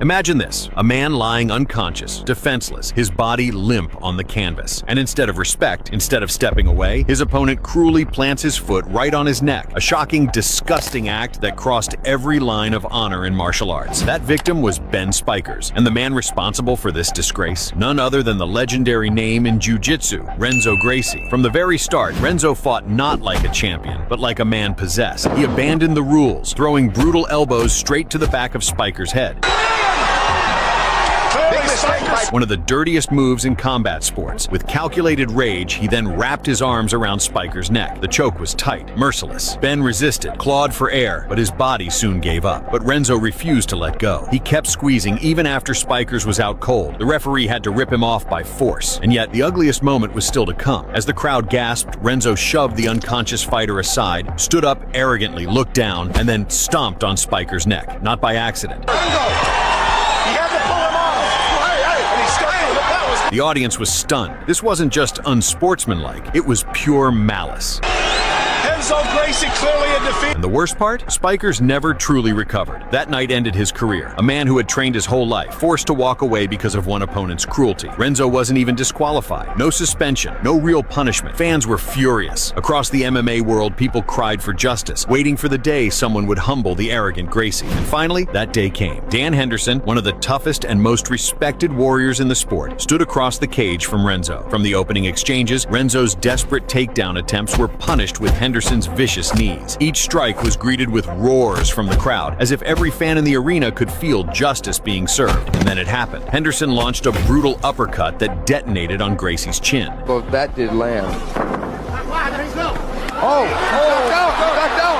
Imagine this, a man lying unconscious, defenseless, his body limp on the canvas. And instead of respect, instead of stepping away, his opponent cruelly plants his foot right on his neck. A shocking, disgusting act that crossed every line of honor in martial arts. That victim was Ben Spikers, and the man responsible for this disgrace, none other than the legendary name in jiu-jitsu, Renzo Gracie. From the very start, Renzo fought not like a champion, but like a man possessed. He abandoned the rules, throwing brutal elbows straight to the back of Spikers' head. One of the dirtiest moves in combat sports. With calculated rage, he then wrapped his arms around Spikers' neck. The choke was tight, merciless. Ben resisted, clawed for air, but his body soon gave up. But Renzo refused to let go. He kept squeezing even after Spikers was out cold. The referee had to rip him off by force. And yet, the ugliest moment was still to come. As the crowd gasped, Renzo shoved the unconscious fighter aside, stood up arrogantly, looked down, and then stomped on Spikers' neck. Not by accident. The audience was stunned. This wasn't just unsportsmanlike, it was pure malice. Renzo Gracie clearly in defeat. And the worst part? Spikers never truly recovered. That night ended his career. A man who had trained his whole life, forced to walk away because of one opponent's cruelty. Renzo wasn't even disqualified. No suspension, no real punishment. Fans were furious. Across the MMA world, people cried for justice, waiting for the day someone would humble the arrogant Gracie. And finally, that day came. Dan Henderson, one of the toughest and most respected warriors in the sport, stood across the cage from Renzo. From the opening exchanges, Renzo's desperate takedown attempts were punished with Henderson's vicious knees. Each strike was greeted with roars from the crowd, as if every fan in the arena could feel justice being served. And then it happened. Henderson launched a brutal uppercut that detonated on Gracie's chin. Well, that did land. Back down.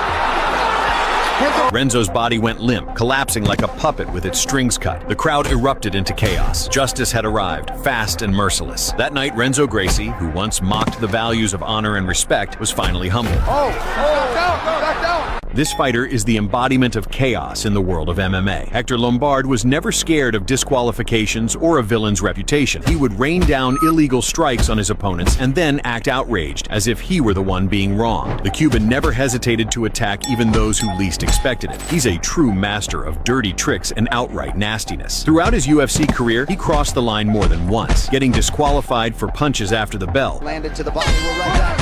Renzo's body went limp, collapsing like a puppet with its strings cut. The crowd erupted into chaos. Justice had arrived, fast and merciless. That night, Renzo Gracie, who once mocked the values of honor and respect, was finally humbled. Back down. This fighter is the embodiment of chaos in the world of MMA. Hector Lombard was never scared of disqualifications or a villain's reputation. He would rain down illegal strikes on his opponents and then act outraged, as if he were the one being wrong. The Cuban never hesitated to attack even those who least expected it. He's a true master of dirty tricks and outright nastiness. Throughout his UFC career, he crossed the line more than once, getting disqualified for punches after the bell. Landed to the body. We're right back.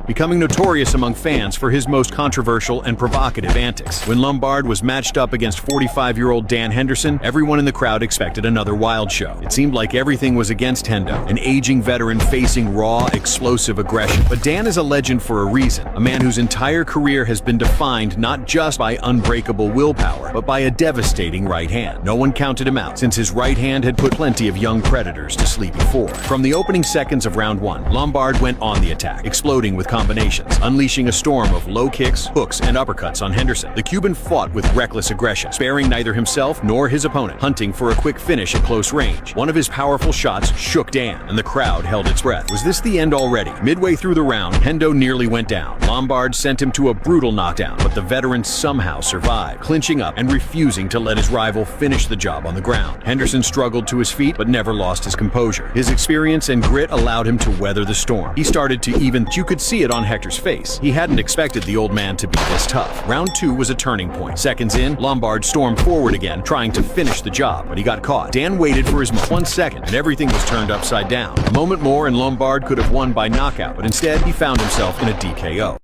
Becoming notorious among fans for his most controversial and provocative antics. When Lombard was matched up against 45-year-old Dan Henderson, everyone in the crowd expected another wild show. It seemed like everything was against Hendo, an aging veteran facing raw, explosive aggression. But Dan is a legend for a reason, a man whose entire career has been defined not just by unbreakable willpower, but by a devastating right hand. No one counted him out, since his right hand had put plenty of young predators to sleep before. From the opening seconds of round one, Lombard went on the attack, exploding with combinations, unleashing a storm of low kicks, hooks, and uppercuts on Henderson. The Cuban fought with reckless aggression, sparing neither himself nor his opponent, hunting for a quick finish at close range. One of his powerful shots shook Dan, and the crowd held its breath. Was this the end already? Midway through the round, Hendo nearly went down. Lombard sent him to a brutal knockdown, but the veteran somehow survived, clinching up and refusing to let his rival finish the job on the ground. Henderson struggled to his feet, but never lost his composure. His experience and grit allowed him to weather the storm. He started to even, you could see it on Hector's face. He hadn't expected the old man to be this tough. Round two was a turning point. Seconds in, Lombard stormed forward again, trying to finish the job, but he got caught. Dan waited for his 1 second, and everything was turned upside down. A moment more and Lombard could have won by knockout, but instead he found himself in a DKO.